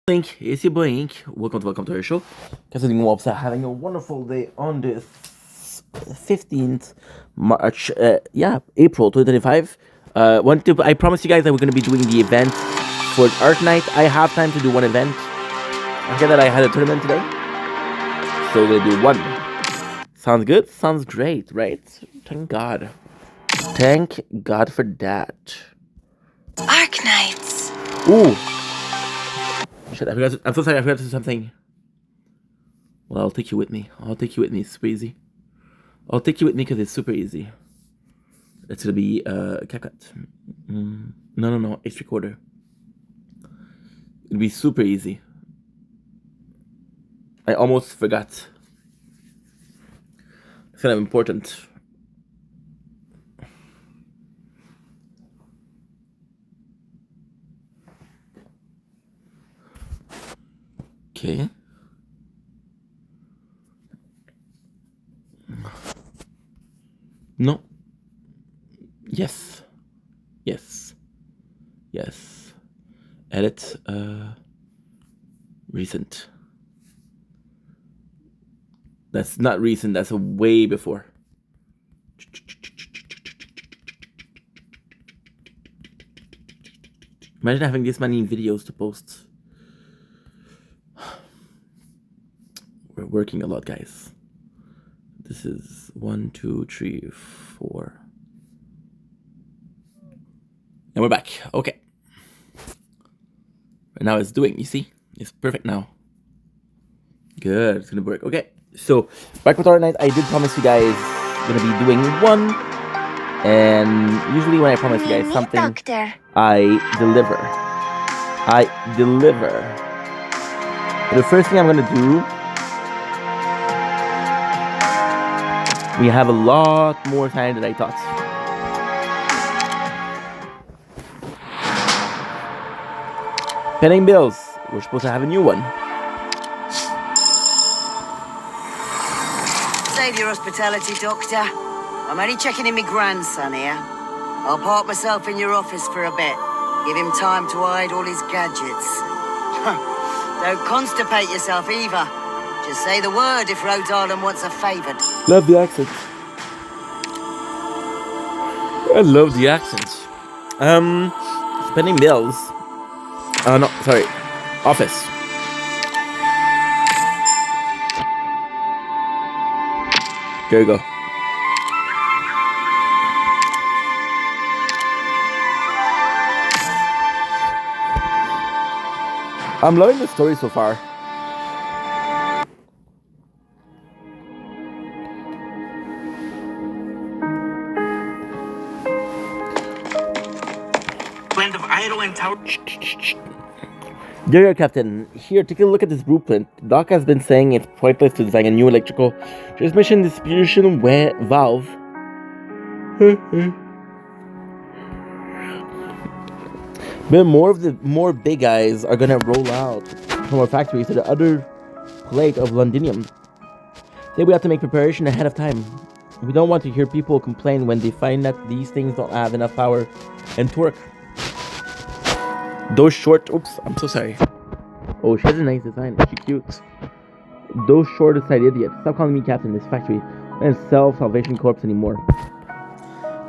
Ink, it's your boy Ink. Welcome to our show. Considering Wops are having a wonderful day on the 15th March, April 2025. I promised you guys that we're going to be doing the event for Arknight. I have time to do one event. I forget that I had a tournament today. So we're going to do one. Sounds good? Sounds great, right? Thank God. Thank God for that. Arknights. Ooh. Shit, I'm so sorry, I forgot to do something. Well, I'll take you with me. It's super easy. I'll take you with me because it's super easy. It's gonna be CapCut. No, H recorder. It'll be super easy. I almost forgot. It's kind of important. Okay. No. Yes. Edit. Recent. That's not recent. That's a way before. Imagine having this many videos to post. We're working a lot, guys. This is 1, 2, 3, 4. And we're back. Okay. And now it's doing, you see? It's perfect now. Good, it's gonna work. Okay. So, back with Arknight, I did promise you guys gonna be doing one. And usually when I promise you guys something, I deliver. But the first thing I'm gonna do, we have a lot more time than I thought. Paying bills. We're supposed to have a new one. Save your hospitality, Doctor. I'm only checking in my grandson here. I'll park myself in your office for a bit. Give him time to hide all his gadgets. Don't constipate yourself either. Just say the word if Rhode Island wants a favoured. Love the accent. I love the accent. Spending bills. No, sorry. Office. There you go. I'm loving the story so far. Blend of idle and tower. Dear Captain, here, take a look at this blueprint. Doc has been saying it's pointless to design a new electrical transmission distribution valve. But more big guys are gonna roll out from our factories to the other plate of Londinium. Say we have to make preparation ahead of time. We don't want to hear people complain when they find that these things don't have enough power and torque. Those short... Oops, I'm so sorry. Oh, she has a nice design. She's cute. Those short-sighted idiots. Stop calling me captain. This factory and Salvation Corps anymore.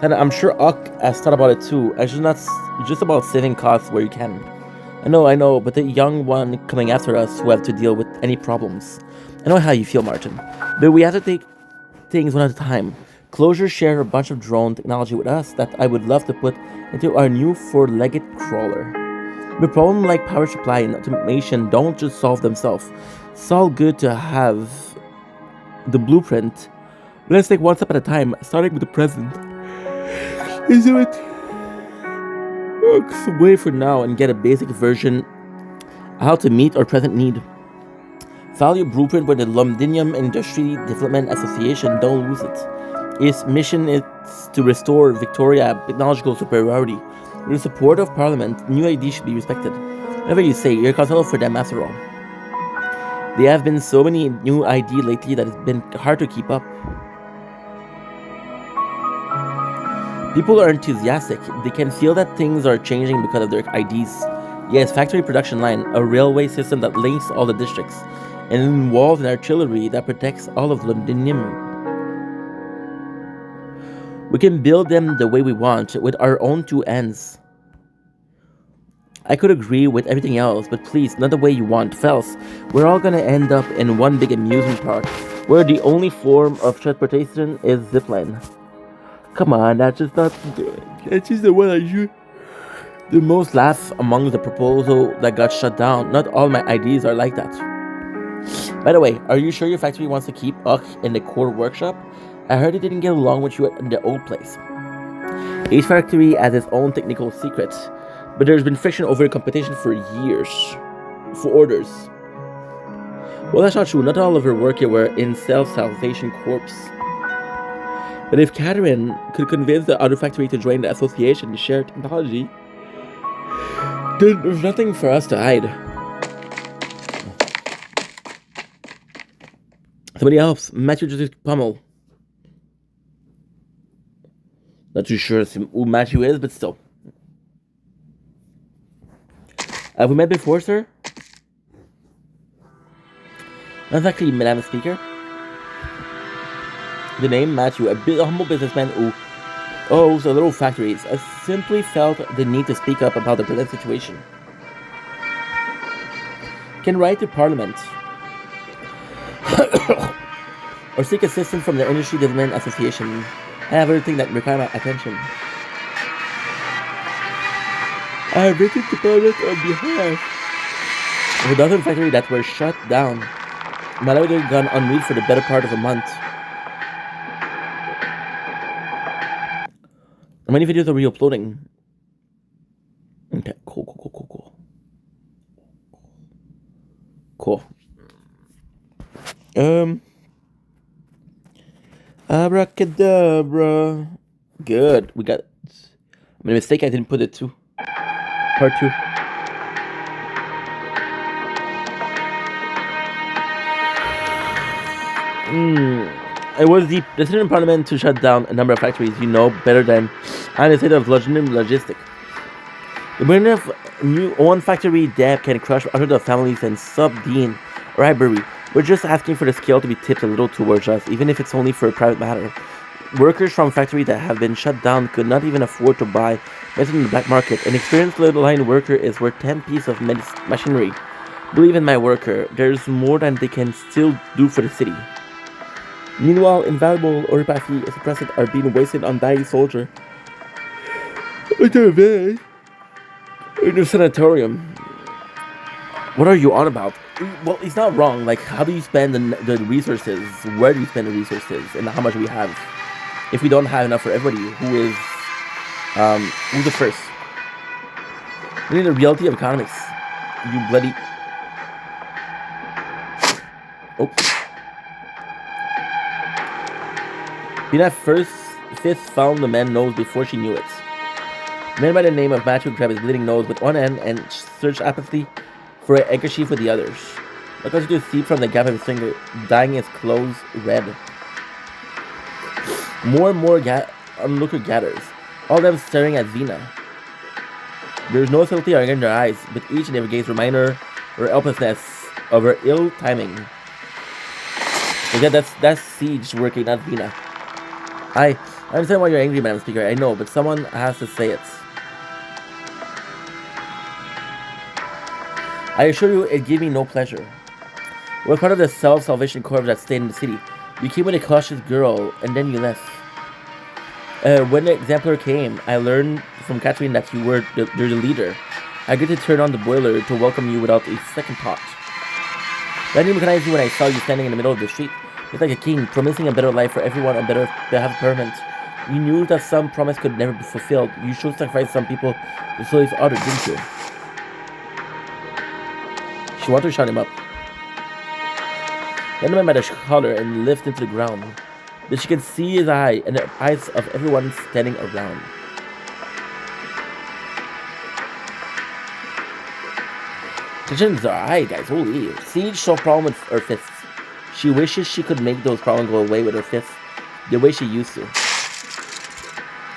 And I'm sure Uck has thought about it too. It's just about saving costs where you can. I know, but the young one coming after us who have to deal with any problems. I know how you feel, Martin. But we have to take things one at a time. Closure shared a bunch of drone technology with us that I would love to put into our new four-legged crawler. The problem like power supply and automation don't just solve themselves. It's all good to have the blueprint. Let's take one step at a time, starting with the present. Let's do it. Wait for now and get a basic version how to meet our present need. File your blueprint with the Londinium Industry Development Association. Don't lose it. Its mission is to restore Victoria technological superiority. With the support of Parliament, new ideas should be respected. Whatever you say, you're accountable for them after all. There have been so many new ideas lately that it's been hard to keep up. People are enthusiastic. They can feel that things are changing because of their ideas. Yes, factory production line, a railway system that links all the districts, and involves an artillery that protects all of Londinium. We can build them the way we want, with our own two ends. I could agree with everything else, but please, not the way you want. Else, we're all gonna end up in one big amusement park, where the only form of transportation is zipline. Come on, that's just not good. That's just the one I should. The most laugh among the proposal that got shut down. Not all my ideas are like that. By the way, are you sure your factory wants to keep Uck in the core workshop? I heard it didn't get along with you in the old place. Each factory has its own technical secrets, but there's been friction over competition for years. For orders. Well, that's not true. Not all of her work here were in Self-Salvation Corps. But if Catherine could convince the other factory to join the association to share technology, then there's nothing for us to hide. Somebody else. Matthew just pummel. Not too sure who Matthew is, but still. Have we met before, sir? That's actually Madame Speaker. The name Matthew, a humble businessman who owns a little factories. I simply felt the need to speak up about the present situation. Can write to Parliament. Or seek assistance from the Industry Development Association. I have everything that requires my attention. I have written to Parliament on behalf of a dozen factories that were shut down. My letter had gone unread for the better part of a month. How many videos are we uploading? Okay, cool. Abracadabra. Good. We got. I made a mistake. I didn't put it to part 2. It was the decision in Parliament to shut down a number of factories. You know better than I the state of logistic. The burden of one factory debt can crush hundreds of families and sub-Dean or Highbury. We're just asking for the scale to be tipped a little towards us, even if it's only for a private matter. Workers from factories that have been shut down could not even afford to buy medicine in the black market. An experienced little line worker is worth 10 pieces of machinery. Believe in my worker. There's more than they can still do for the city. Meanwhile, invaluable oripathy suppressants are being wasted on dying soldier. In the sanatorium. What are you on about? Well, he's not wrong. Like, how do you spend the resources? Where do you spend the resources? And how much we have? If we don't have enough for everybody, who's the first? We need the reality of economics. You bloody... Oh. Bina fifth found the man's nose before she knew it. A man by the name of Matthew grabbed his bleeding nose with one end and searched apathy for an handkerchief with the others. I got to see from the gap of his finger, dyeing his clothes red. More and more onlooker gathers, all of them staring at Vina. There is no subtlety or anger in their eyes, but each and every gaze remind her her helplessness of her ill timing. Again, that's Siege working, not Vina. I understand why you're angry, Madam Speaker. I know, but someone has to say it. I assure you, it gave me no pleasure. It was part of the Self-Salvation Corps that stayed in the city. You came with a cautious girl, and then you left. When the exemplar came, I learned from Catherine that you're the leader. I get to turn on the boiler to welcome you without a second thought. I didn't recognize you when I saw you standing in the middle of the street. It's like a king, promising a better life for everyone on better behalf of Parliament. You knew that some promise could never be fulfilled. You should sacrifice some people to save others, didn't you? She wanted to shut him up. Then the man by the collar and lift him to the ground. Then she could see his eye and the eyes of everyone standing around. Tensions are high, guys. Holy. Siege solved problem with her fists. She wishes she could make those problems go away with her fists the way she used to.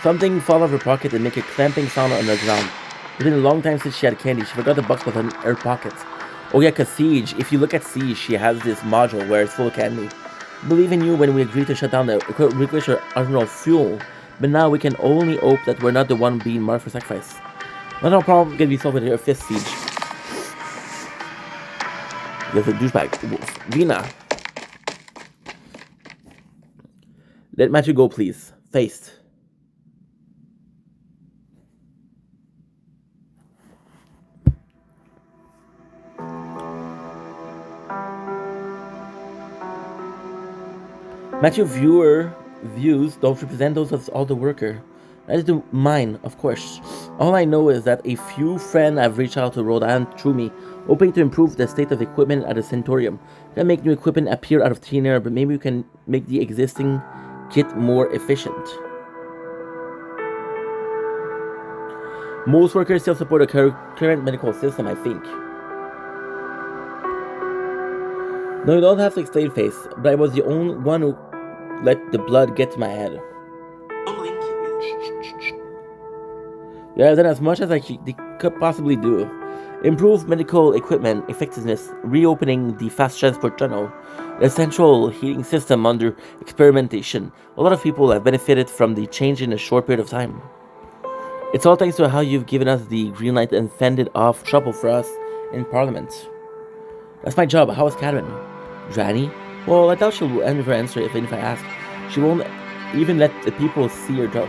Something fall out of her pocket and make a clamping sound on the ground. It's been a long time since she had candy. She forgot the box was in her pocket. Oh yeah, cause Siege, if you look at Siege, she has this module where it's full of candy. Believe in you when we agreed to shut down the requisition arsenal fuel, but now we can only hope that we're not the one being marked for sacrifice. Not our problem can be solved with her fifth Siege. There's a douchebag. Wolf. Vina. Let Matthew go, please. Faced. Matthew views don't represent those of all the worker. That is mine, of course. All I know is that a few friends have reached out to Rhode Island through me, hoping to improve the state of equipment at the Centaurium. We can make new equipment appear out of thin air, but maybe we can make the existing kit more efficient. Most workers still support the current medical system, I think. No, you don't have to explain, Face, but I was the only one who let the blood get to my head. Yeah, I've done as much as I could possibly do. Improved medical equipment effectiveness, reopening the fast transport tunnel, the central heating system under experimentation. A lot of people have benefited from the change in a short period of time. It's all thanks to how you've given us the green light and fended off trouble for us in Parliament. That's my job. How is Catherine? Granny? Well, I doubt she'll never answer if I ask. She won't even let the people see her job.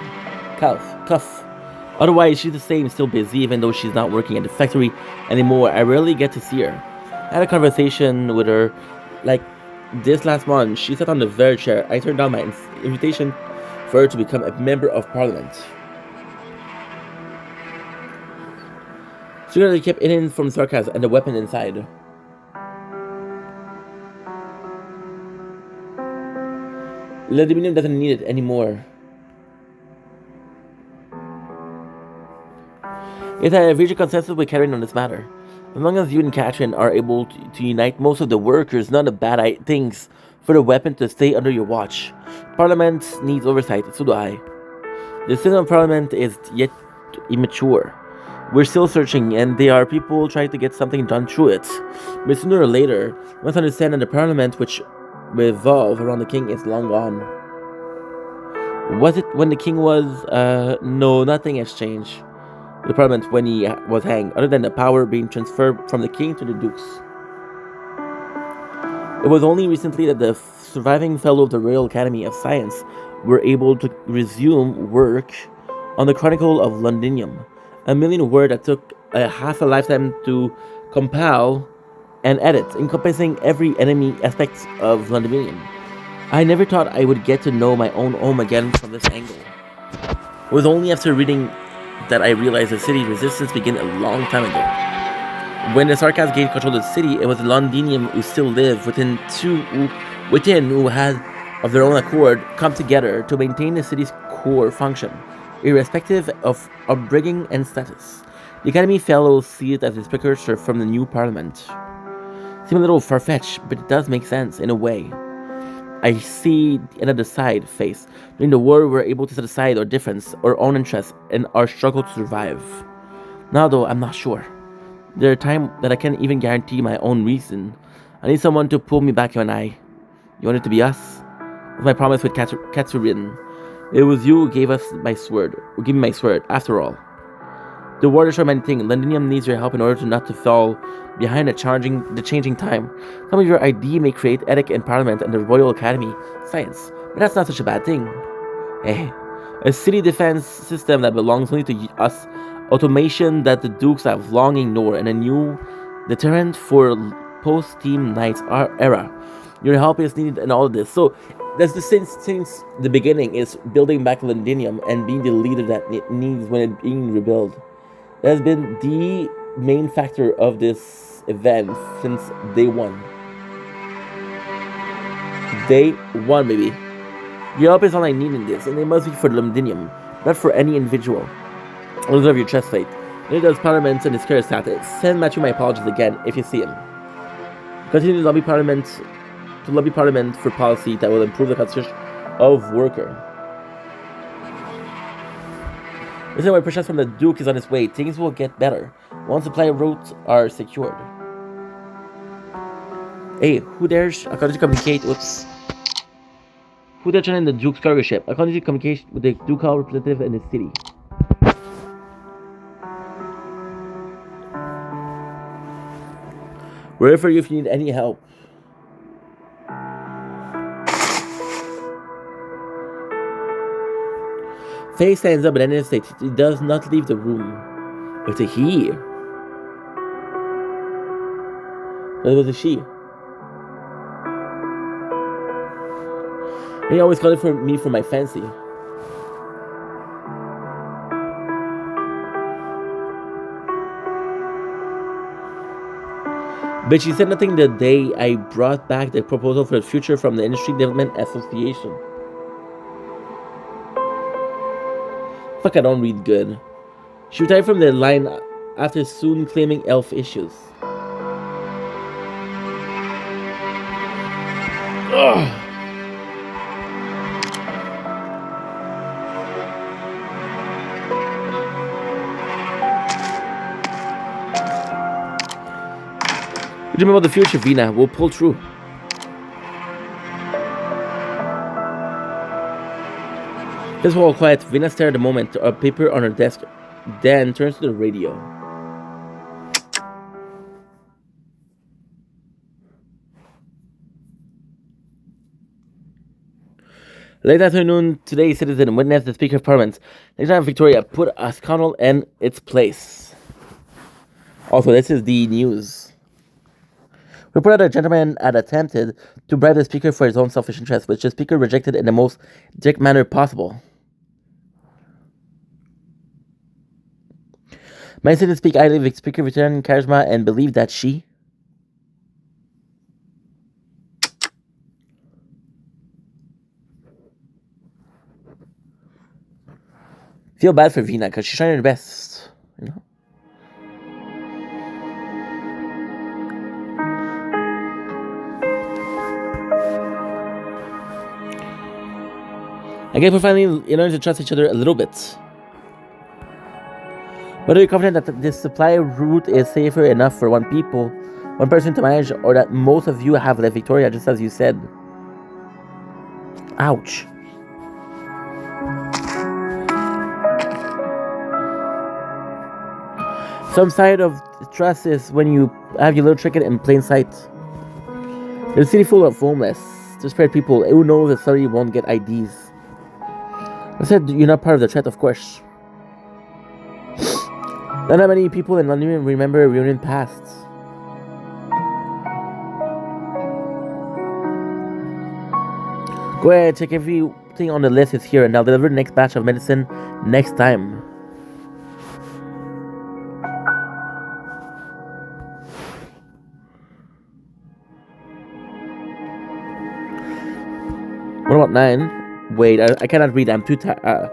Cuff. Otherwise, she's the same, still busy, even though she's not working at the factory anymore. I rarely get to see her. I had a conversation with her, like this last month. She sat on the very chair. I turned down my invitation for her to become a member of Parliament. She kept in from sarcasm and the weapon inside. Aluminium doesn't need it anymore. Yet I have reached a consensus with Catherine on this matter. As long as you and Catherine are able to unite most of the workers, not a bad thing for the weapon to stay under your watch. Parliament needs oversight, so do I. The system of Parliament is yet immature. We're still searching, and there are people trying to get something done through it. But sooner or later, we must understand that the Parliament, which revolve around the king, is long gone. Was it when the king was? No, nothing has changed. The Parliament when he was hanged, other than the power being transferred from the king to the dukes. It was only recently that the surviving fellow of the Royal Academy of Science were able to resume work on the Chronicle of Londinium, a million word that took half a lifetime to compile and edit, encompassing every enemy aspect of Londinium. I never thought I would get to know my own home again from this angle. It was only after reading that I realized the city's resistance began a long time ago. When the Sarkas gained control of the city, it was the Londinium who still lived within who had, of their own accord, come together to maintain the city's core function, irrespective of upbringing and status. The Academy fellows see it as its precursor from the new Parliament. Seems a little far-fetched, but it does make sense in a way. I see another side, Face. During the war, we were able to set aside our difference, our own interests, and our struggle to survive. Now, though, I'm not sure. There are times that I can't even guarantee my own reason. I need someone to pull me back, you and I. You want it to be us? It was my promise with Catherine. It was you who gave us my sword. Who gave me my sword, after all. The war destroyed many things. Londinium needs your help in order to not to fall behind the changing time. Some of your idea may create ethic in Parliament and the Royal Academy Science, but that's not such a bad thing. Hey, a city defense system that belongs only to us, automation that the Dukes have long ignored, and a new deterrent for post-Team Knights era. Your help is needed in all of this. So that's the since the beginning is building back Londinium and being the leader that it needs when it's being rebuilt. That has been the main factor of this event since day one. Day one, baby. Your help is all I need in this, and it must be for Londinium, not for any individual. Reserve your chest plate. Neither does Parliament and his care status. Send Matthew my apologies again if you see him. Continue to lobby Parliament for policy that will improve the constitution of worker. Listen, my pressure from the Duke is on its way. Things will get better once supply routes are secured. Hey, who dares? According to communicate, oops. Who dares join the Duke's cargo ship? According to communication with the Ducal representative in the city. We're here for you if you need any help. Faye stands up, but then he does not leave the room. It's a he. It was a she. He always called it for me for my fancy. But she said nothing the day I brought back the proposal for the future from the Industry Development Association. Fuck, I don't read good. She retired from the line after soon claiming health issues. Ugh. Dream about the future, Vina. We'll pull through. This was all quiet. Vina stared a moment at a paper on her desk, then turns to the radio. Late afternoon today, citizen witnessed the Speaker of Parliament, Legislative Victoria, put a scandal in its place. Also, this is the news. Reported a gentleman had attempted to bribe the Speaker for his own selfish interest, which the Speaker rejected in the most direct manner possible. My citizens speak highly of the Speaker Victorian charisma and believe that she... Feel bad for Vina because she's trying her best, you know? I guess we're finally learning to trust each other a little bit. Whether you're confident that this supply route is safer enough for one person to manage, or that most of you have left Victoria, just as you said. Ouch. Some side of trust is when you have your little trinket in plain sight. There's a city full of homeless, desperate people who know that sorry won't get IDs. I said you're not part of the threat, of course. Not that many people in London remember reunion past. Go ahead, check everything on the list is here, and I'll deliver the next batch of medicine next time. What about 9? Wait, I cannot read. I'm too tired.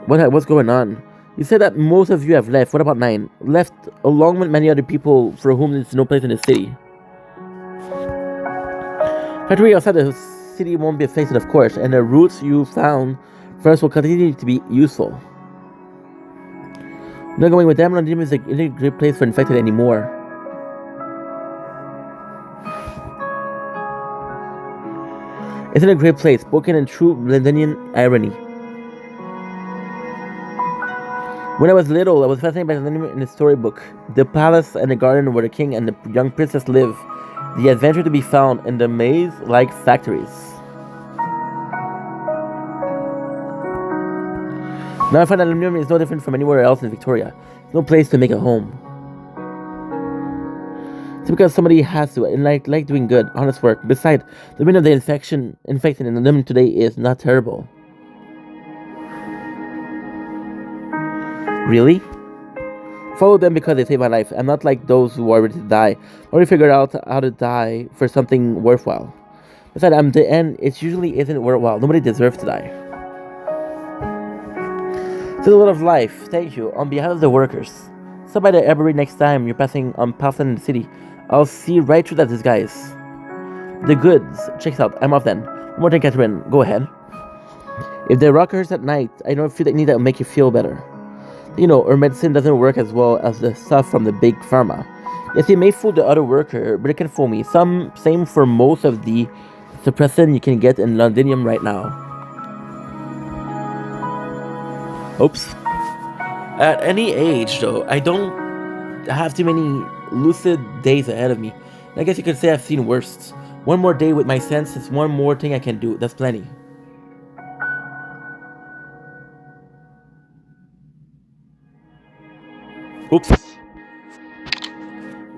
What's going on? You said that most of you have left. What about 9? Left along with many other people for whom there's no place in the city. Factory outside the city won't be affected, of course, and the routes you found first will continue to be useful. Not going with them, London is a great place for infected anymore. It's in a great place, spoken in true Londonian irony. When I was little, I was fascinated by London in the storybook. The palace and the garden where the king and the young princess live. The adventure to be found in the maze-like factories. Now I find that London is no different from anywhere else in Victoria. There's no place to make a home. It's because somebody has to, and like doing good, honest work. Besides, the rate of the infected in London today is not terrible. Really? Follow them because they saved my life. I'm not like those who are ready to die. I already figured out how to die for something worthwhile. Besides, I'm the end. It usually isn't worthwhile. Nobody deserves to die. It's a lot of life. Thank you. On behalf of the workers. Stop by the Abbey next time you're passing on Palston in the city. I'll see right through that disguise. The goods. Checks out. I'm off then. One more thing, Catherine. Go ahead. If the rock hurts at night, I don't feel that need that will make you feel better. Or medicine doesn't work as well as the stuff from the big pharma. Yes, it may fool the other worker, but it can fool me. Same for most of the suppressant you can get in Londinium right now. Oops. At any age, though, I don't have too many lucid days ahead of me. I guess you could say I've seen worse. One more day with my senses, one more thing I can do. That's plenty. Oops.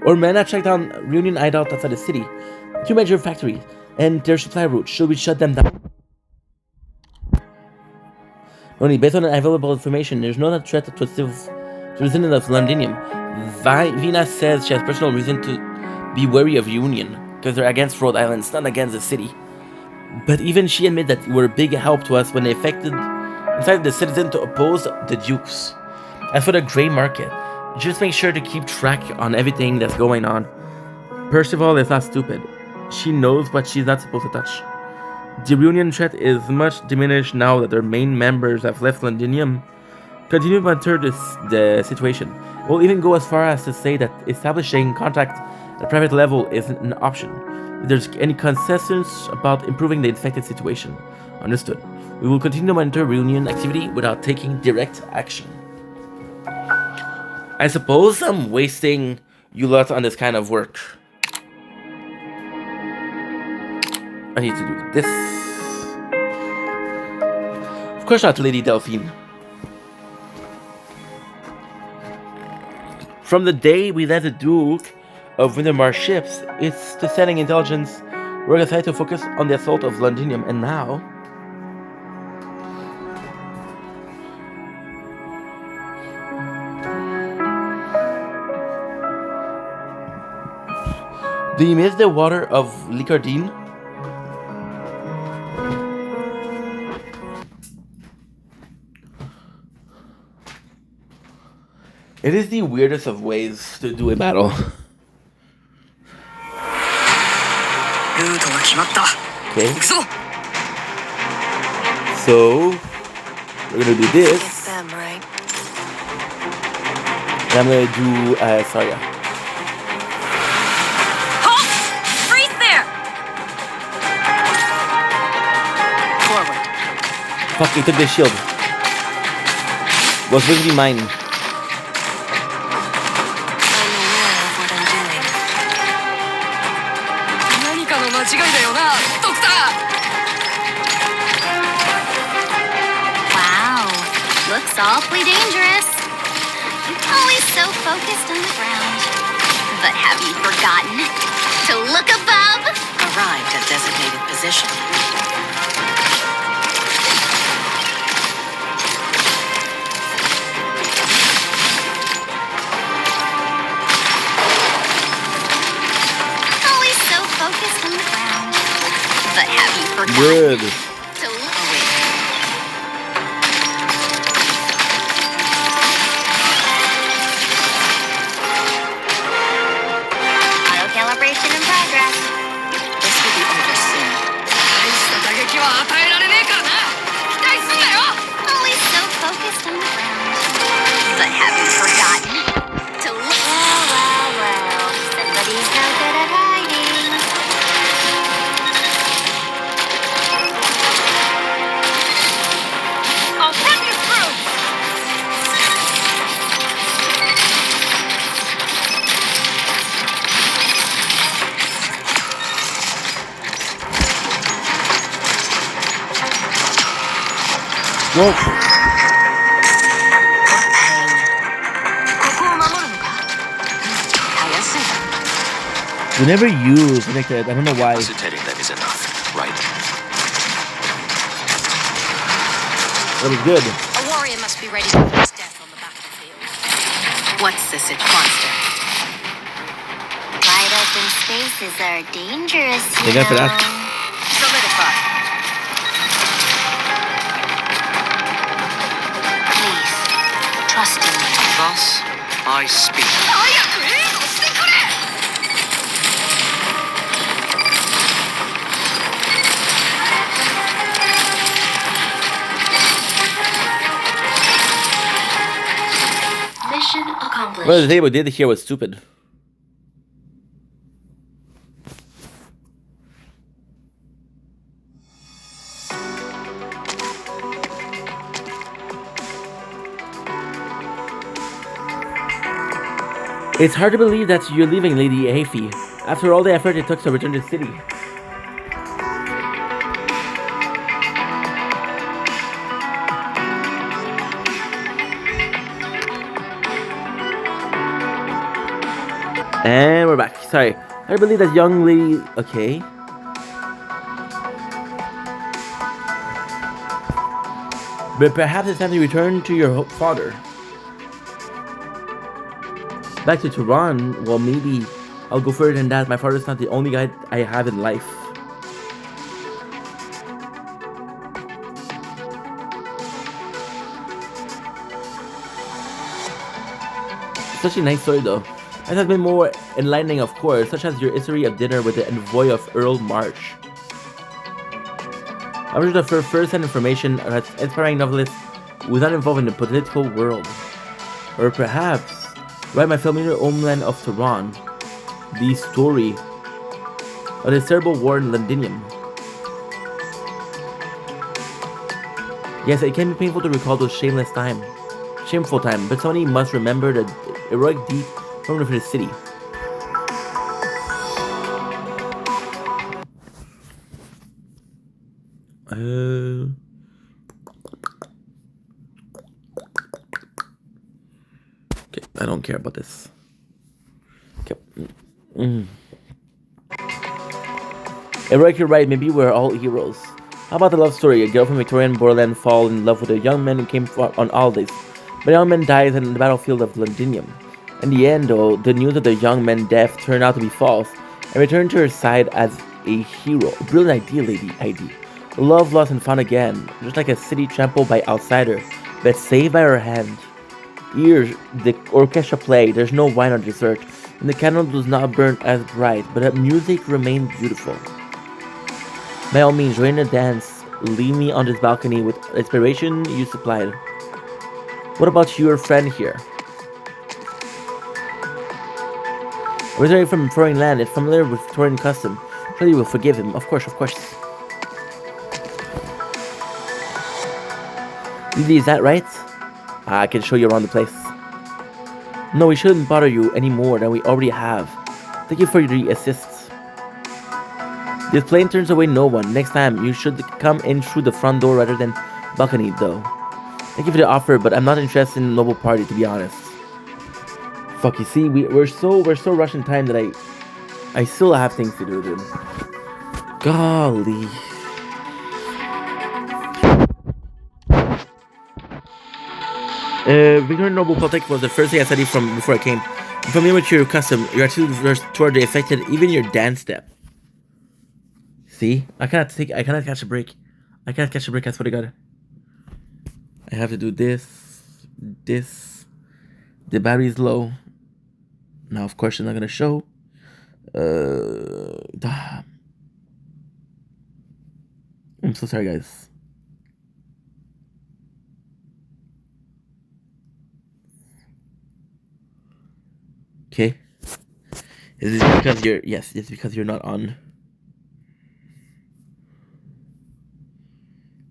Or man, I checked on Reunion Hideout outside the city. 2 major factories and their supply routes. Should we shut them down? Only based on available information, there's no threat to the resident of Londinium. Vina says she has personal reason to be wary of Union because they're against Rhode Island, it's not against the city. But even she admitted that they were a big help to us when they incited the citizen to oppose the Dukes. As for the grey market, just make sure to keep track on everything that's going on. Percival is not stupid. She knows what she's not supposed to touch. The Reunion threat is much diminished now that their main members have left Londinium. Continue to monitor the situation. We'll even go as far as to say that establishing contact at a private level isn't an option. If there's any consensus about improving the infected situation. Understood. We will continue to monitor Reunion activity without taking direct action. I suppose I'm wasting you lot on this kind of work. I need to do this. Of course not, Lady Delphine. From the day we led the Duke of Windermere ships, it's the setting intelligence we're decided to focus on the assault of Londinium, and now... Do you miss the water of Licardine? It is the weirdest of ways to do a battle. Okay. So, we're gonna do this. It's them, right? And I'm gonna do Sarya. Halt! Freeze there! Forward. Fuck, he took the shield. Was supposed to be mine. Wow, looks awfully dangerous. Always so focused on the ground. But have you forgotten to look above? Arrived at designated position. Always so focused on the ground. But have you forgotten Good. to look Away. auto calibration in progress? This will be over soon. Always so focused on the ground. But have you forgotten to look? Well. Somebody's no good at hiding. I'll run you through! Well, ここを守るのか？たやすい。 we never use Connected. I don't know why. Hesitating that is enough, right? That was good. A warrior must be ready to face death on the battlefield. What's this monster? Wide open spaces are dangerous, They got for that. Solidify. Please, trust in me. Thus, I speak. What the table did here was stupid. It's hard to believe that you're leaving, Lady Afi, after all the effort it took to return to the city. And we're back. Sorry. I believe that young lady... Okay. But perhaps it's time to return to your father. Back to Tehran? Well, maybe I'll go further than that. My father's not the only guy I have in life. Such a nice story, though. It has been more enlightening, of course, such as your history of dinner with the envoy of Earl March. I was the first-hand information that inspiring novelist was not involved in the political world. Or perhaps, write my familiar homeland of Tehran, the story of the terrible war in Londinium. Yes, it can be painful to recall those shameful time, but somebody must remember the heroic deed for the city. Okay, I don't care about this. Okay. Heroic, you're right. Maybe we're all heroes. How about the love story? A girl from Victorian Borderland falls in love with a young man who came on holidays, but the young man dies in the battlefield of Londinium. In the end, though, the news of the young man's death turned out to be false, and returned to her side as a hero. A brilliant idea, Lady ID. Love lost and found again, just like a city trampled by outsider, but saved by her hand. Here, the orchestra play, there's no wine or dessert, and the candle does not burn as bright, but the music remained beautiful. By all means, join the dance. Leave me on this balcony with inspiration you supplied. What about your friend here? Returning from foreign land, it's familiar with foreign custom. Surely you will forgive him. Of course, of course. Is that right? I can show you around the place. No, we shouldn't bother you any more than we already have. Thank you for the assist. This plane turns away no one. Next time, you should come in through the front door rather than balcony, though. Thank you for the offer, but I'm not interested in noble party, to be honest. Fuck, you see, we're so rushed in time that I still have things to do, dude. Golly. Victorian noble politics was the first thing I studied from before I came. I'm familiar with your custom. Your attitude toward the affected, even your dance step. See, I cannot catch a break. I can't catch a break. I swear to God. I have to do this. The battery's low. Now, of course, it's not gonna show. I'm so sorry, guys. Okay. Is this because you're... Yes, it's because you're not on.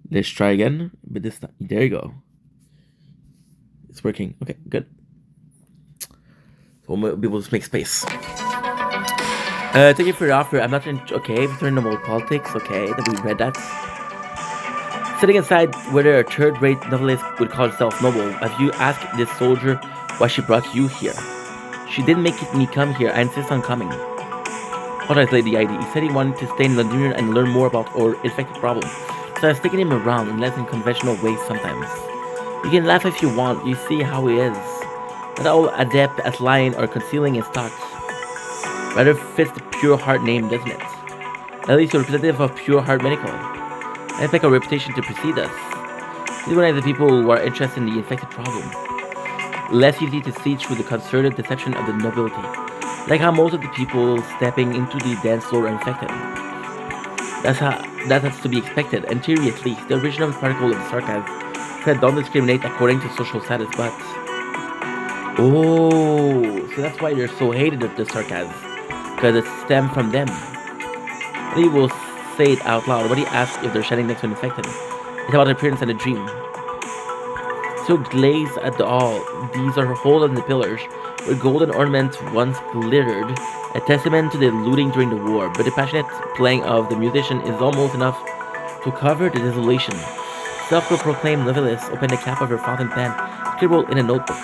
Let's try again. But this time... There you go. It's working. Okay, good. So we'll be able to make space. Thank you for the offer. I'm not in... Okay, return about politics. Okay, that we read that. Sitting aside whether a third-rate novelist would call herself noble, have you asked this soldier why she brought you here? She didn't make me come here. I insist on coming. What is Lady ID? He said he wanted to stay in London and learn more about our infected problem. So I was taking him around in less than conventional ways sometimes. You can laugh if you want. You see how he is. Not all adept at lying or concealing his thoughts. Rather fits the Pure Heart name, doesn't it? At least you're representative of Pure Heart Medical. I expect a reputation to precede us. These are the people who are interested in the infected problem. Less easy to see through the concerted deception of the nobility. Like how most of the people stepping into the dance floor are infected. That's to be expected. In theory at least, the original particle of the sarcasm said don't discriminate according to social status, but... Oh, so that's why they're so hated at the sarcasm. Because it stemmed from them. He will say it out loud. When he asks if they're standing next to an infected, it's about their appearance and a dream. So glaze at the all. These are holes in the pillars, where golden ornaments once glittered, a testament to the looting during the war. But the passionate playing of the musician is almost enough to cover the desolation. Self-proclaimed novelist opened the cap of her fountain pen, scribbled in a notebook.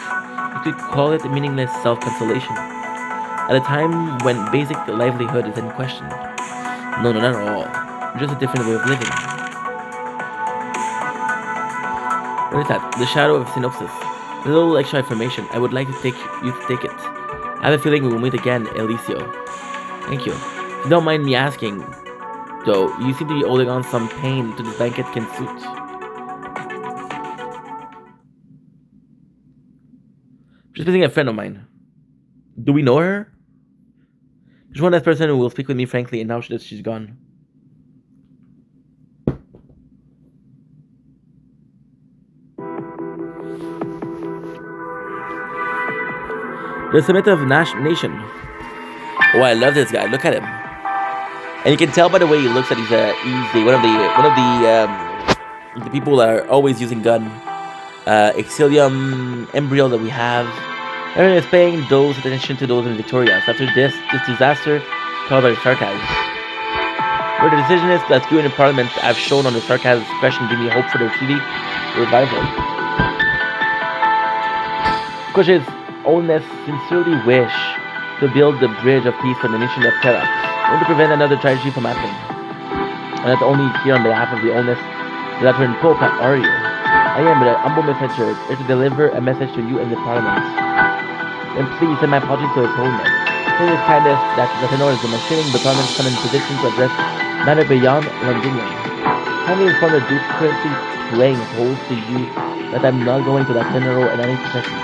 You could call it a meaningless self-consolation. At a time when basic livelihood is in question. No, not at all. Just a different way of living. What is that? The shadow of synopsis. A little extra information. I would like to take you to take it. I have a feeling we will meet again, Elisio. Thank you. If you don't mind me asking, though, you seem to be holding on some pain to this blanket can suit. Just visiting a friend of mine. Do we know her? There's one last person who will speak with me frankly, and now she's gone. The Summit of Nation. Oh, I love this guy. Look at him, and you can tell by the way he looks that he's one of the people that are always using gun. Exilium embryo that we have. Everyone is paying those attention to those in Victoria. So after this disaster caused by the sarcasm. Where the decision is that you in the Parliament have shown on the sarcasm question give me hope for their city revival. Because his Holiness sincerely wish to build the bridge of peace for the nation of Terra, and to prevent another tragedy from happening. And not only here on behalf of the Holiness, the Lateran Pope, are you? I am the humble messenger here to deliver a message to you in the Parliament. And please send my apologies to His Holiness. It is kindness that Latinor is demonstrating the Parliament come in position to address matter beyond Londinium. Kindly inform the Duke currently praying holds to you that I'm not going to Latinor in any profession.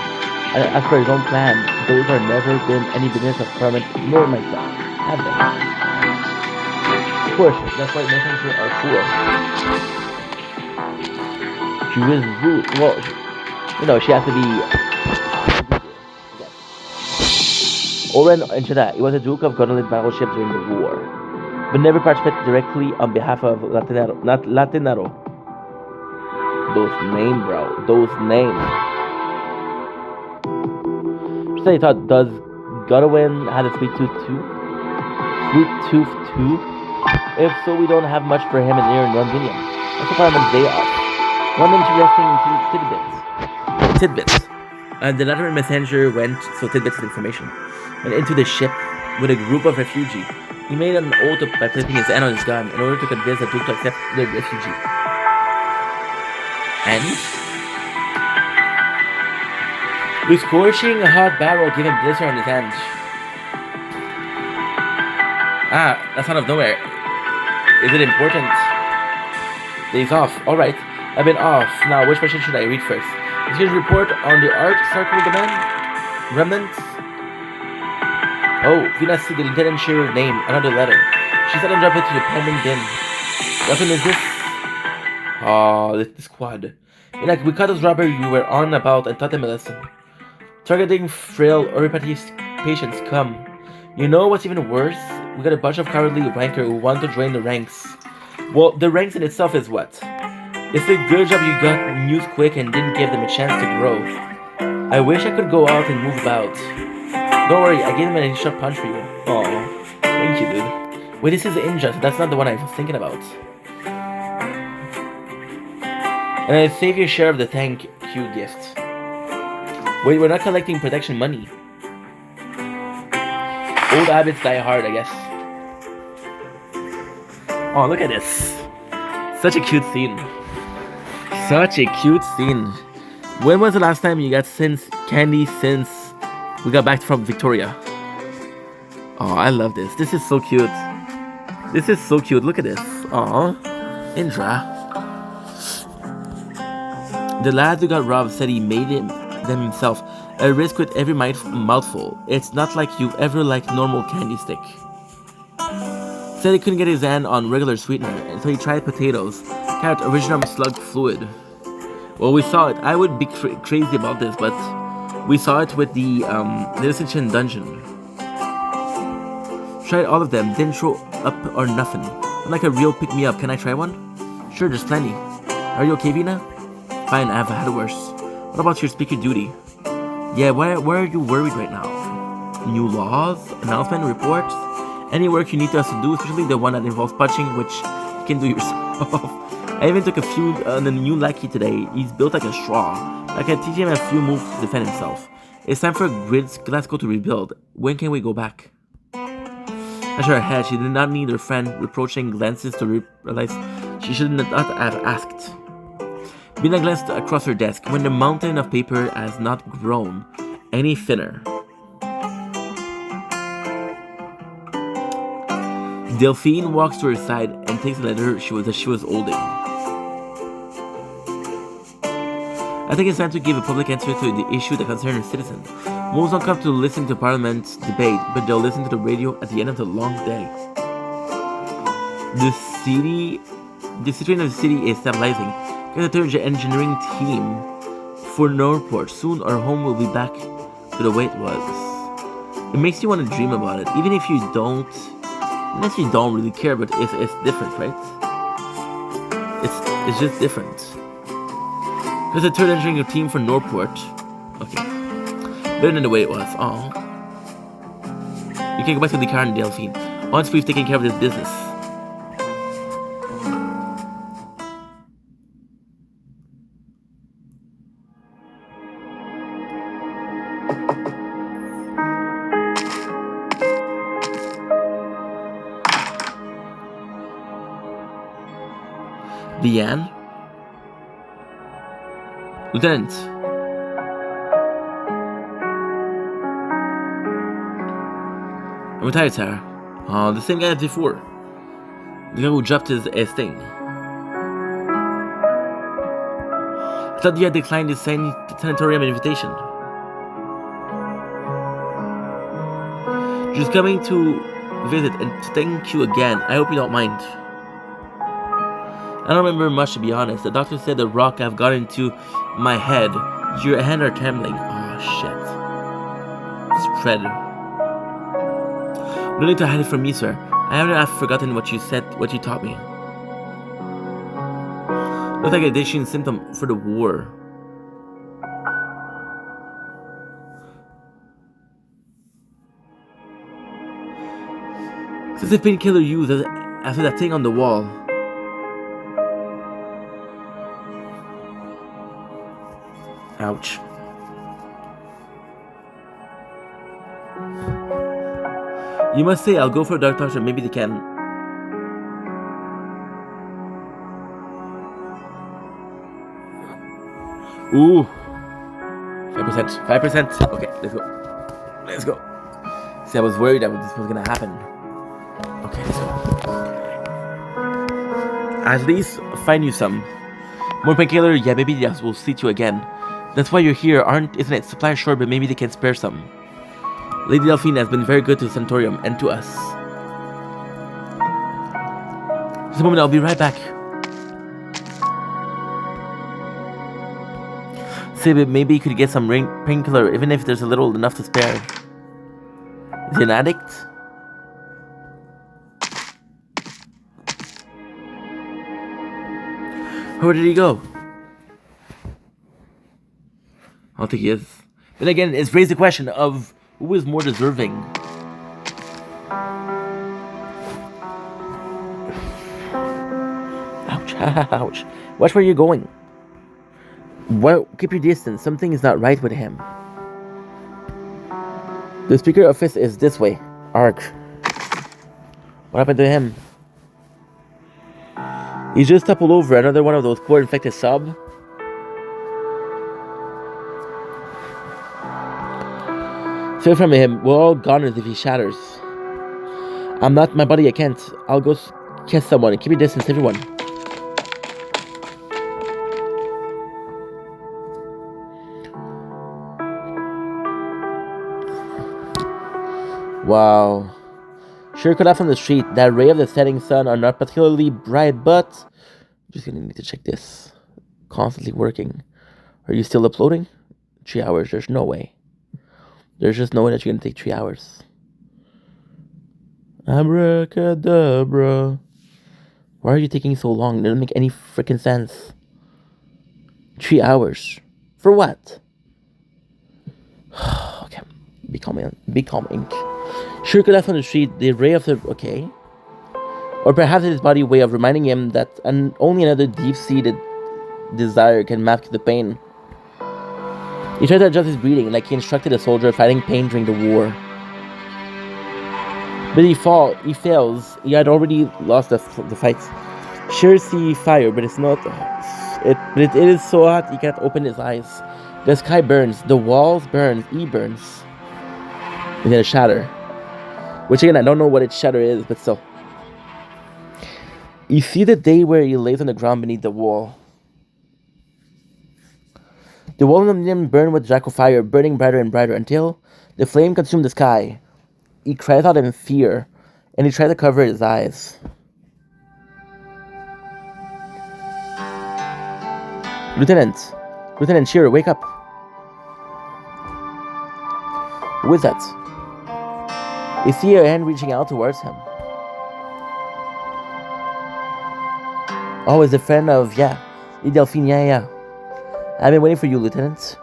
And as for his own plan, those are never been any business of Parliament nor myself, have they? Of course, that's why messengers are for. She was rude. Well, you know, she has to be. Oren Enchada, he was a Duke of gunnery battleship during the war, but never participated directly on behalf of Latinaro. Not Latinaro. Those names, bro. Those names. Just I thought, does Godwin have a sweet tooth too? Sweet tooth too? If so, we don't have much for him in here in Londinium. That's the Parliament's day off. One interesting tidbits. The Lateran messenger went, so tidbits of information, went into the ship with a group of refugees. He made an oath by placing his hand on his gun in order to convince the Duke to accept the refugee. And with scorching a hot barrel giving blister on his hand. Ah, that's out of nowhere. Is it important? Days off. Alright. I've been off. Now, which question should I read first? Excuse report on the art circle demand? Remnants? Oh, Venus see the lieutenant share your name. Another letter. She said and drop it to the pending bin. What one is this? Oh, the squad. Like, we caught those robber you were on about and taught them a lesson. Targeting frail Oripathy patients come. You know what's even worse? We got a bunch of cowardly rancor who want to join the ranks. Well, the ranks in itself is what? It's a good job you got news quick and didn't give them a chance to grow. I wish I could go out and move about. Don't worry, I gave him an initial punch for you. Aw, thank you, dude. Wait, this is Inja, so that's not the one I was thinking about. And I save your share of the thank you gift. Wait, we're not collecting protection money. Old habits die hard, I guess. Oh, look at this. Such a cute scene. Such a cute scene. When was the last time you got candy since we got back from Victoria? Oh, I love this. This is so cute. This is so cute. Look at this. Aw. Indra. The lad who got robbed said he made them himself. A risk with every mouthful. It's not like you ever liked normal candy stick. Said he couldn't get his hand on regular sweetener, and so he tried potatoes. Carrot original slug fluid. Well, we saw it. I would be crazy about this, but We saw it with the Citizen Dungeon. Tried all of them, didn't show up or nothing. I'm like a real pick-me-up. Can I try one? Sure, there's plenty. Are you okay, Vina? Fine, I've had worse. What about your speaker duty? Yeah, why are you worried right now? New laws, announcement, reports, any work you need us to do, especially the one that involves punching, which you can do yourself. I even took a few on the new lackey today. He's built like a straw. I can teach him a few moves to defend himself. It's time for Glasgow to rebuild. When can we go back? I shook her head. She did not need her friend reproaching glances to realize she should not have asked. Bina glanced across her desk when the mountain of paper has not grown any thinner. Delphine walks to her side and takes the letter she was holding. I think it's time to give a public answer to the issue that concerns our citizens. Most don't come to listen to Parliament's debate, but they'll listen to the radio at the end of the long day. The situation of the city is stabilizing. Get a third engineering team for Northport. Soon our home will be back to the way it was. It makes you want to dream about it, even if you don't really care, but it's different, right? It's just different. There's a third engineering team for Northport. Okay. Better than the way it was. Oh. You can go back to the car in Delphine. Once we've taken care of this business. Leanne? Lieutenant. I'm retired, Sarah. The same guy as before. The guy who dropped his thing. I thought you had declined his sanatorium invitation. Just coming to visit and thank you again. I hope you don't mind. I don't remember much, to be honest. The doctor said the rock I've got into my head. Your hands are trembling. Oh, shit. Spread. No need to hide it from me, sir. I haven't forgotten what you said, what you taught me. Looks like a addiction symptom for the war. Since the painkiller used after that thing on the wall. Ouch. You must say I'll go for a dark doctor, maybe they can. Ooh. 5%. 5%. Okay, let's go. Let's go. See, I was worried that this was gonna happen. Okay, let's go. At least find you some. More painkiller, yeah, maybe yes, we'll see you again. That's why you're here, isn't it? Supply short, but maybe they can spare some. Lady Delphine has been very good to the sanatorium and to us. Just a moment, I'll be right back. Say, but maybe you could get some painkiller, even if there's a little enough to spare. Is he an addict? Where did he go? I don't think he is. But again, it's raised the question of who is more deserving. Ouch, ouch. Watch where you're going. Well, keep your distance. Something is not right with him. The speaker office is this way. Ark. What happened to him? He just toppled over. Another one of those poor infected sub. Stay from him. We're all goners if he shatters. I'm not my buddy. I can't. I'll go kiss someone. Keep your distance, everyone. Wow. Sure could have from the street. That ray of the setting sun are not particularly bright, but I'm just gonna need to check this. Constantly working. Are you still uploading? 3 hours. There's no way. There's just no way that you're gonna take 3 hours. Abracadabra. Why are you taking so long? It doesn't make any freaking sense. 3 hours. For what? Okay. Be calm, Ink. Sure could have on the street the ray of the... Okay. Or perhaps it's his body way of reminding him that only another deep-seated desire can mask the pain. He tried to adjust his breathing like he instructed a soldier fighting pain during the war. But he fails. He had already lost the fight. Sure see fire, but it's not... It is so hot he can't open his eyes. The sky burns, the walls burn, he burns. And then a shatter. Which again, I don't know what its shatter is, but still. You see the day where he lays on the ground beneath the wall. The wall of him burned with Draco fire, burning brighter and brighter until the flame consumed the sky. He cried out in fear, and he tried to cover his eyes. Lieutenant Shearer, wake up. Who is that? You see a hand reaching out towards him. Oh, it's a friend of, Delphine, yeah. I've been waiting for you, Lieutenant.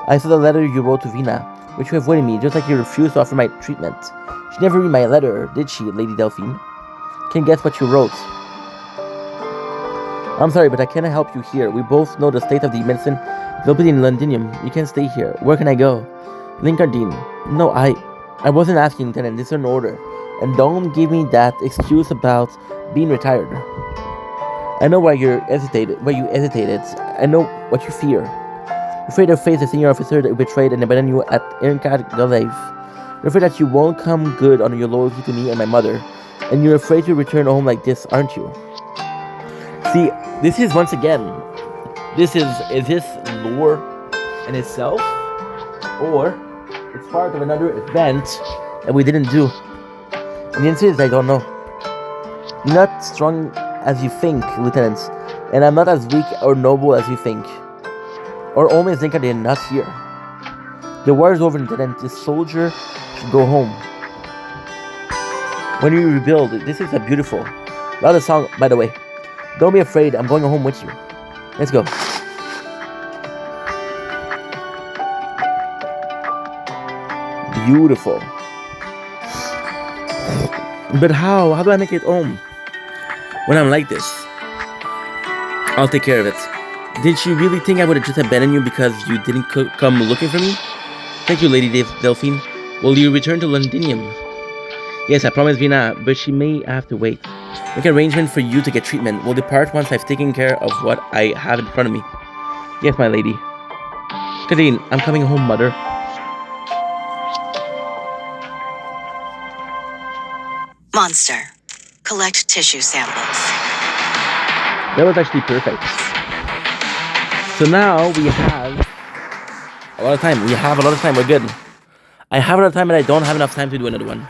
I saw the letter you wrote to Vina, which you avoided me, just like you refused to offer my treatment. She never read my letter, did she, Lady Delphine? Can't guess what you wrote. I'm sorry, but I cannot help you here. We both know the state of the medicine available in Londinium. You can't stay here. Where can I go? Linkardine. No, I wasn't asking, Lieutenant. This is an order. And don't give me that excuse about being retired. I know why you hesitated. I know what you fear. You're afraid to face the senior officer that betrayed and abandoned you at Arknight Galave. You're afraid that you won't come good on your loyalty to me and my mother. And you're afraid to return home like this, aren't you? See, this is once again, is this lore in itself? Or it's part of another event that we didn't do? And the answer is I don't know. You're not strong as you think, Lieutenant, and I'm not as weak or noble as you think. Or only think I did not here. The war is over, Lieutenant. The soldier should go home. When we rebuild, this is a beautiful. Love the song, by the way. Don't be afraid, I'm going home with you. Let's go. Beautiful. But how? How do I make it home? When I'm like this? I'll take care of it. Did you really think I would have just abandoned you because you didn't come looking for me? Thank you, Lady Delphine. Will you return to Londinium? Yes, I promised Vina, but she may have to wait. Make an arrangement for you to get treatment. We'll depart once I've taken care of what I have in front of me. Yes, my lady. Kadeen, I'm coming home, mother. Monster. Collect tissue samples. That was actually perfect. So now we have a lot of time. We're good. I have a lot of time, but I don't have enough time to do another one.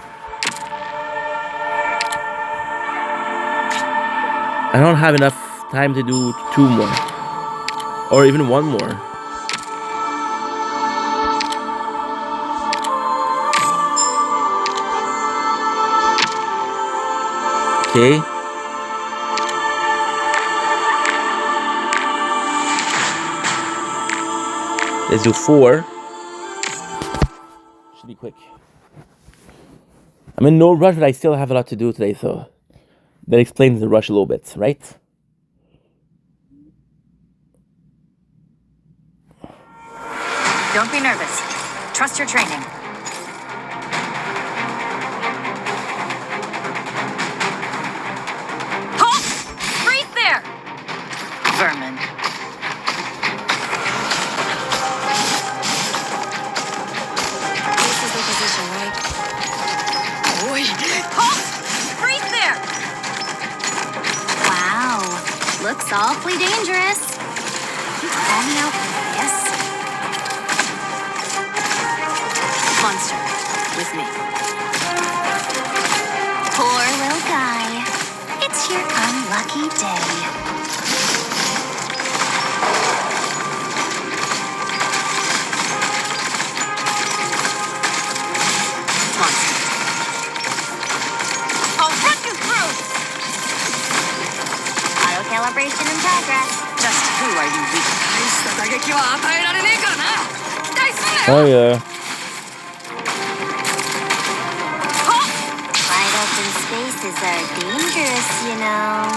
I don't have enough time to do 2 more. Or even 1 more. Okay. Let's do 4. Should be quick. I'm in no rush, but I still have a lot to do today, so that explains the rush a little bit, right? Don't be nervous. Trust your training. Halt! Freeze there! Vermin. This is the position, right? Oi! Halt! Freeze there! Wow, looks awfully dangerous. You call me out for this? Monster, with me. Poor little guy. It's your unlucky day. Celebration in progress. Just who are you weak? Oh yeah. Wide open spaces are dangerous, you know.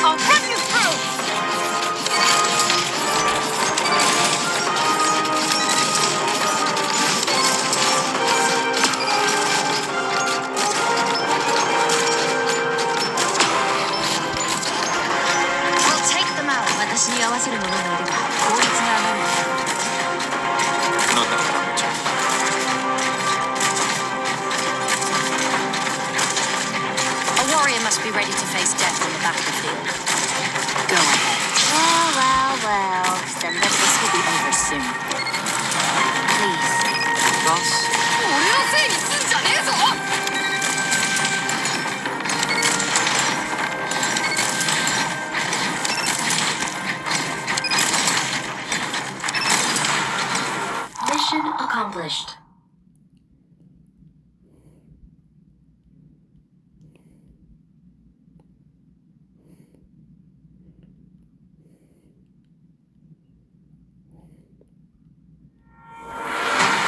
I'll run you through! We'll take them out. 私に合わせるものがいれば効率が上がる。 Not that ouverture. A warrior must be ready to face death on the battlefield. Go ahead. Well. This will be over soon. Please. Boss? Mission accomplished.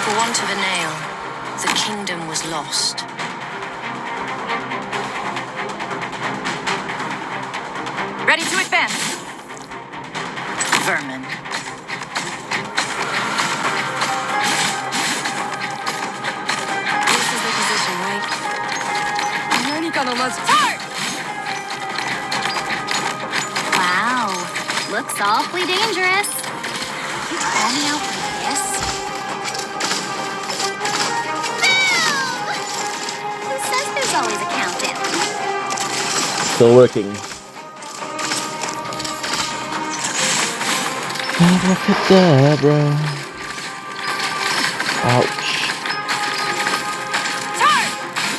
For want of a nail, the kingdom was lost. Ready to advance! Vermin. This is the position, right? Fire! Wow. Looks awfully dangerous. You call me out like this? Boom! Who says there's always a countdown? Still working. Abracadabra. Ouch. Fire!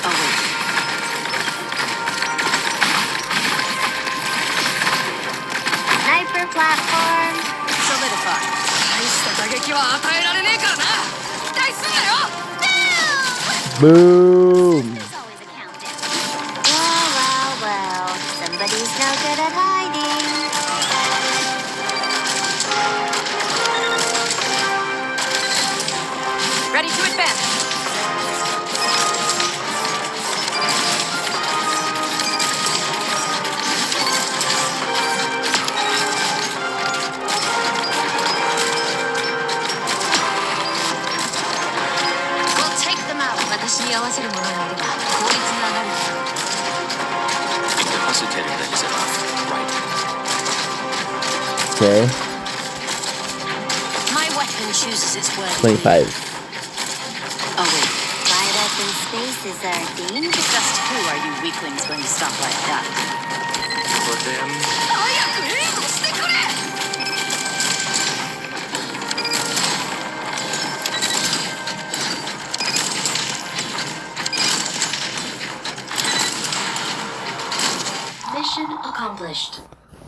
Oh, wait. Sniper platform. Solidify. Boom. There's always a countdown. Well. Somebody's no good at hiding. Ready to advance! We'll take them out. 私に合わせるものがいれば効率が上がる。 Incapacitating them is enough, right? Okay. My weapon chooses its word. 25. Oh, wait. Wide open spaces are dangerous. Just who are you weaklings going to stop like that? For them, Mission accomplished.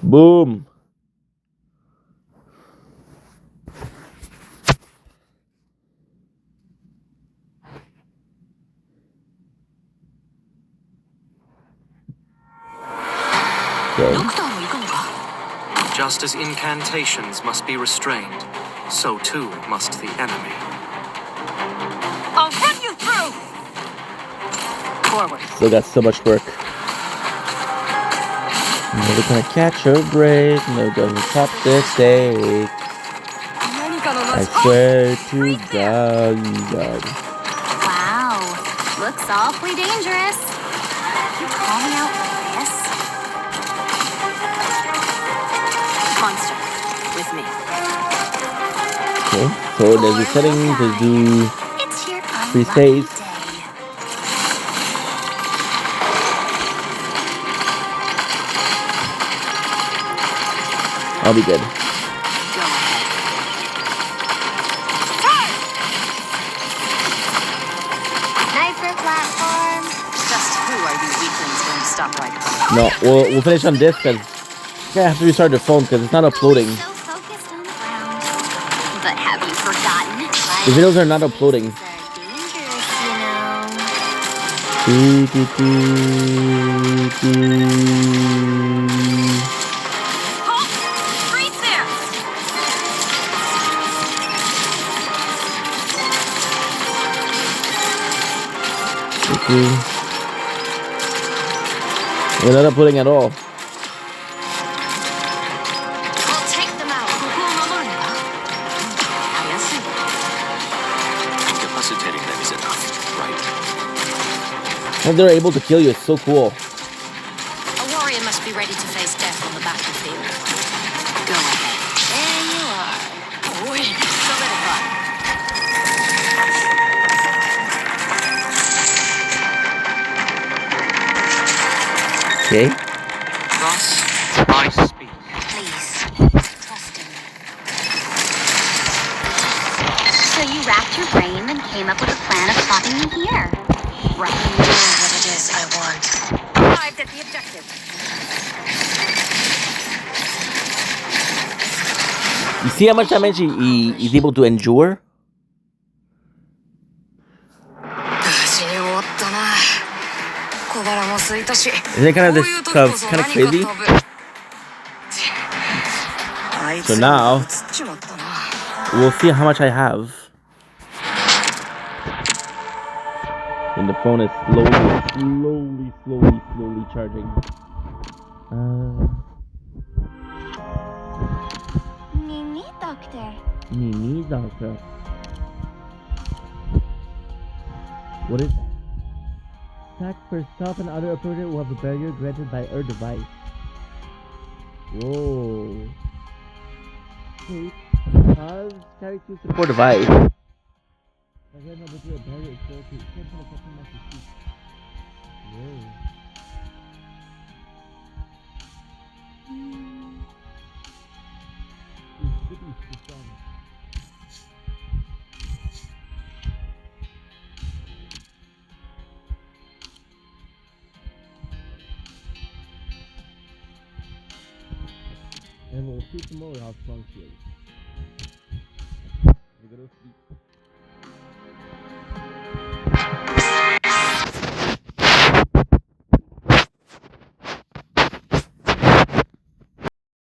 Boom. Okay. just as incantations must be restrained, so too must the enemy. I'll run you through! Forward. Still got so much work. Never gonna catch a break. No gonna top the stake. I swear to God. Wow. Looks awfully dangerous. You call me out like this? Monster. With me. Okay, so there's a setting to do It's your free unlucky space. day. I'll be good. Go ahead. Sniper platform. Just who are you weaklings going to stop like that? No, we'll finish on this because I have to restart the phone because it's not uploading. So focused on the ground. But have you forgotten? The videos are not uploading. Are dangerous, you know. Halt! Freeze there! We're not pulling at all. I'll take them out. Incapacitating them is enough, right? And they're able to kill you. It's so cool. A warrior must be ready to face death on the battlefield. Go ahead. There you are. Solidify. Okay. Thus, I speak. Please, trust in me. So you racked your brain and came up with a plan of popping me here. Right. I know what it is I want. Arrived at the objective. You see how much damage he's able to endure? Isn't it kind of crazy? So now we'll see how much I have. And the phone is slowly charging. Mimi, doctor. Me, doctor. What is that? Attack for self and other opponent will have a barrier granted by our device. Whoa. Okay. Pause. Carry to support device. Again, I'll do a barrier exposed to extension of something like this. Whoa. And we'll see tomorrow how strong she is. We're gonna see.